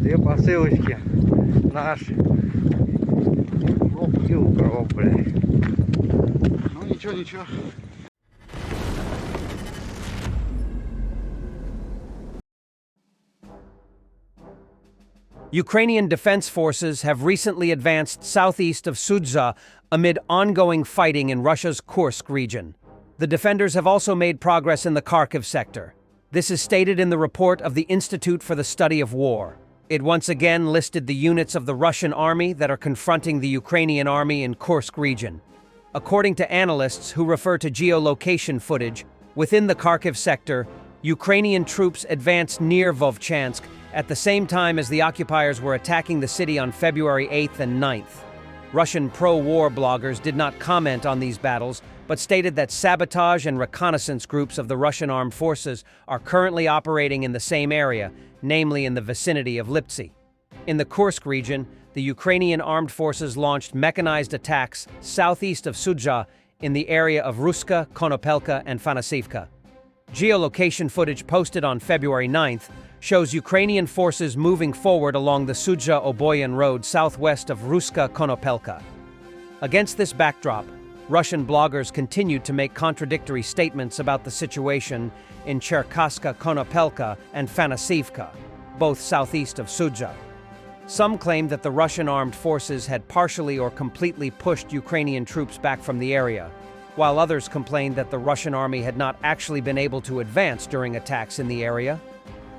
Две посылочки наши. И укроп, блядь. Ну ничего, ничего. Ukrainian defense forces have recently advanced southeast of Sudzha amid ongoing fighting in Russia's Kursk region. The defenders have also made progress in the Kharkiv sector. This is stated in the report of the Institute for the Study of War. It once again listed the units of the Russian army that are confronting the Ukrainian army in Kursk region. According to analysts who refer to geolocation footage, within the Kharkiv sector, Ukrainian troops advanced near Vovchansk at the same time as the occupiers were attacking the city on February 8th and 9th. Russian pro-war bloggers did not comment on these battles, but stated that sabotage and reconnaissance groups of the Russian armed forces are currently operating in the same area, namely in the vicinity of Liptsy. In the Kursk region, the Ukrainian armed forces launched mechanized attacks southeast of Sudzha in the area of Ruska, Konopelka, and Fanasivka. Geolocation footage posted on February 9th shows Ukrainian forces moving forward along the Sudzha-Oboyan road southwest of Ruska Konopelka. Against this backdrop, Russian bloggers continued to make contradictory statements about the situation in Cherkasska Konopelka and Fanasivka, both southeast of Sudzha. Some claimed that the Russian armed forces had partially or completely pushed Ukrainian troops back from the area, while others complained that the Russian army had not actually been able to advance during attacks in the area.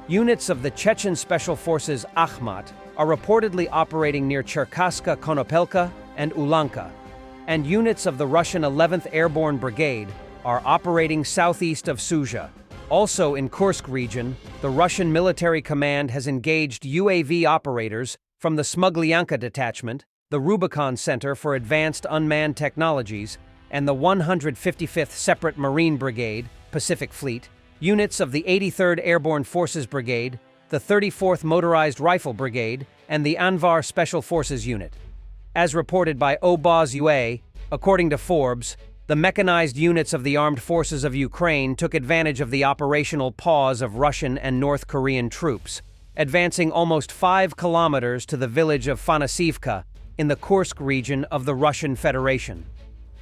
Units of the Chechen Special Forces Akhmat are reportedly operating near Cherkasska Konopelka and Ulanka, and units of the Russian 11th Airborne Brigade are operating southeast of Sudzha. Also in Kursk region, the Russian military command has engaged UAV operators from the Smuglyanka Detachment, the Rubicon Center for Advanced Unmanned Technologies, and the 155th Separate Marine Brigade, Pacific Fleet, units of the 83rd Airborne Forces Brigade, the 34th Motorized Rifle Brigade, and the Anvar Special Forces Unit. As reported by Oboz UA, according to Forbes, the mechanized units of the Armed Forces of Ukraine took advantage of the operational pause of Russian and North Korean troops, advancing almost 5 kilometers to the village of Fanasivka in the Kursk region of the Russian Federation.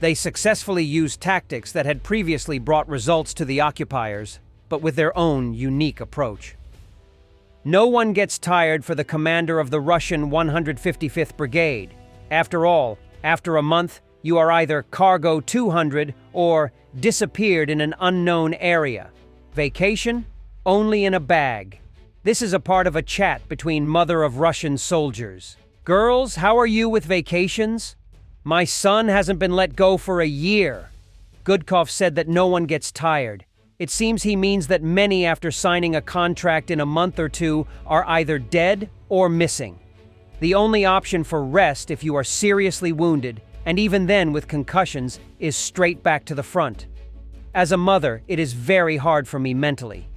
They successfully used tactics that had previously brought results to the occupiers, but with their own unique approach. No one gets tired for the commander of the Russian 155th Brigade. After all, after a month, you are either Cargo 200 or disappeared in an unknown area. Vacation? Only in a bag. This is a part of a chat between mother of Russian soldiers. Girls, how are you with vacations? My son hasn't been let go for a year. Gudkov said that no one gets tired. It seems he means that many, after signing a contract in a month or two, are either dead or missing. The only option for rest if you are seriously wounded, and even then with concussions, is straight back to the front. As a mother, it is very hard for me mentally.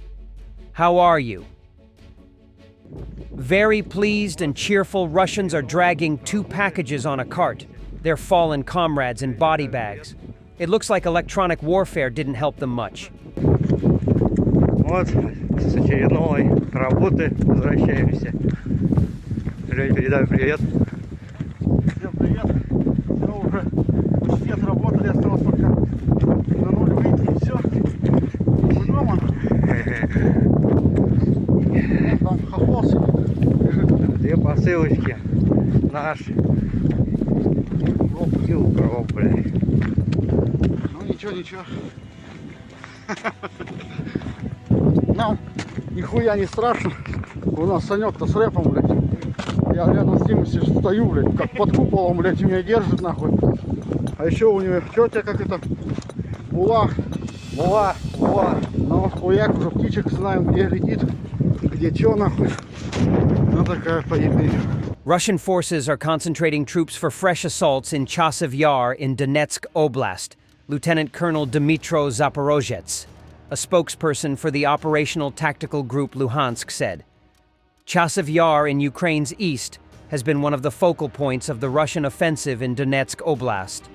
How are you? Very pleased and cheerful Russians are dragging 2 packages on a cart. Their fallen comrades in body bags. It looks like electronic warfare didn't help them much. Вот, с очередной работы возвращаемся. Жень, передай привет. Всем привет. Все уже почти отработали, осталось только на нуль выйти и все. Мы дома. Там хохол лежит. Две посылочки наши. И укроп, блядь. Ну ничего, ничего. Нам нихуя не страшно. У нас Санек-то с рэпом, блядь. Я рядом с ним стою, блядь, как под куполом, блядь, меня держит, нахуй. А еще у него тетя, как это, Була. Ну, хуяк, уже птичек знаем, где летит, где чё, нахуй. Ну, такая поебень. Russian forces are concentrating troops for fresh assaults in Chasiv Yar in Donetsk Oblast, Lieutenant Colonel Dmitro Zaporozhets, a spokesperson for the operational tactical group Luhansk, said. Chasiv Yar in Ukraine's east has been one of the focal points of the Russian offensive in Donetsk Oblast.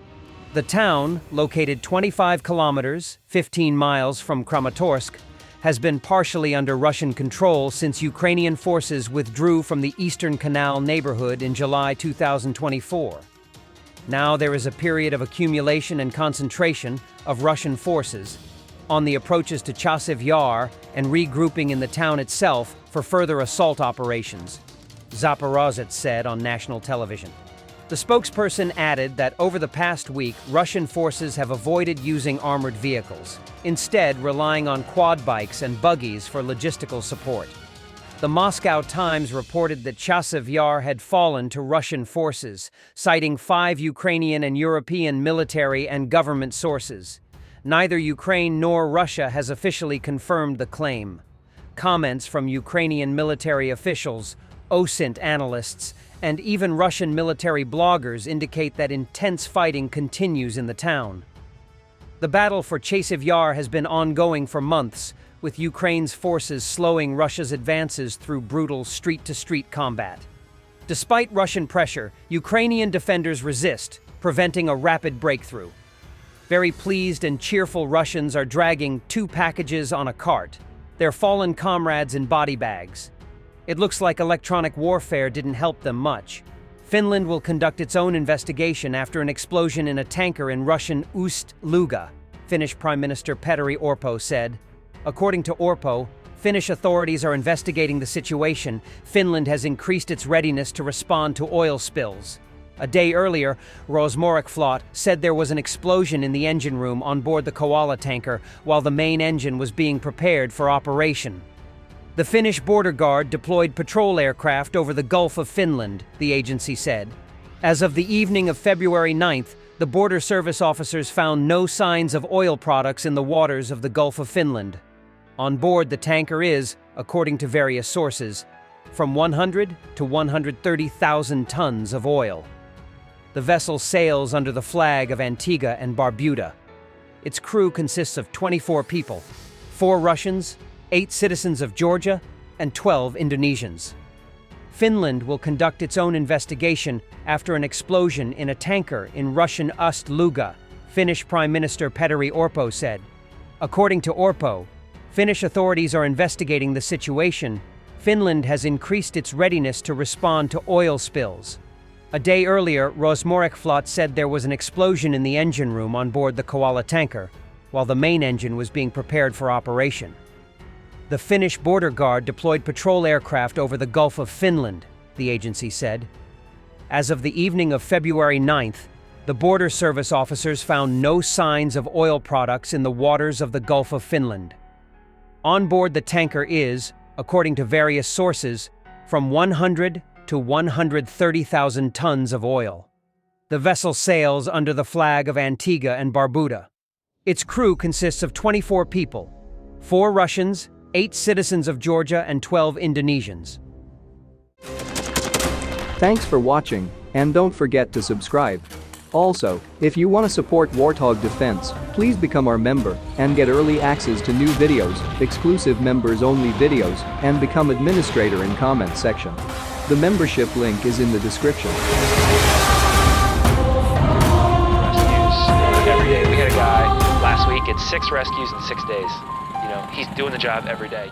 The town, located 25 kilometers, 15 miles from Kramatorsk, has been partially under Russian control since Ukrainian forces withdrew from the Eastern Canal neighborhood in July 2024. Now there is a period of accumulation and concentration of Russian forces on the approaches to Chasiv Yar and regrouping in the town itself for further assault operations, Zaporozhets said on national television. The spokesperson added that over the past week, Russian forces have avoided using armored vehicles, instead relying on quad bikes and buggies for logistical support. The Moscow Times reported that Chasiv Yar had fallen to Russian forces, citing 5 Ukrainian and European military and government sources. Neither Ukraine nor Russia has officially confirmed the claim. Comments from Ukrainian military officials, OSINT analysts, and even Russian military bloggers indicate that intense fighting continues in the town. The battle for Chasiv Yar has been ongoing for months, with Ukraine's forces slowing Russia's advances through brutal street-to-street combat. Despite Russian pressure, Ukrainian defenders resist, preventing a rapid breakthrough. Very pleased and cheerful Russians are dragging 2 packages on a cart, their fallen comrades in body bags. It looks like electronic warfare didn't help them much. Finland will conduct its own investigation after an explosion in a tanker in Russian Ust-Luga, Finnish Prime Minister Petteri Orpo said. According to Orpo, Finnish authorities are investigating the situation. Finland has increased its readiness to respond to oil spills. A day earlier, Rosmorek said there was an explosion in the engine room on board the Koala tanker while the main engine was being prepared for operation. The Finnish border guard deployed patrol aircraft over the Gulf of Finland, the agency said. As of the evening of February 9th, the border service officers found no signs of oil products in the waters of the Gulf of Finland. On board the tanker is, according to various sources, from 100 to 130,000 tons of oil. The vessel sails under the flag of Antigua and Barbuda. Its crew consists of 24 people, 4 Russians, 8 citizens of Georgia, and 12 Indonesians. Finland will conduct its own investigation after an explosion in a tanker in Russian Ust-Luga, Finnish Prime Minister Petteri Orpo said. According to Orpo, Finnish authorities are investigating the situation. Finland has increased its readiness to respond to oil spills. A day earlier, Rosmorek said there was an explosion in the engine room on board the Koala tanker, while the main engine was being prepared for operation. The Finnish border guard deployed patrol aircraft over the Gulf of Finland, the agency said. As of the evening of February 9th, the border service officers found no signs of oil products in the waters of the Gulf of Finland. On board the tanker is, according to various sources, from 100 to 130,000 tons of oil. The vessel sails under the flag of Antigua and Barbuda. Its crew consists of 24 people, 4 Russians, 8 citizens of Georgia, and 12 Indonesians. Thanks for watching, and don't forget to subscribe. Also, if you want to support Warthog Defense, please become our member and get early access to new videos, exclusive members-only videos, and become administrator in comment section. The membership link is in the description. Rescues every day. We had a guy last week, it's 6 rescues in 6 days. You know, he's doing the job every day.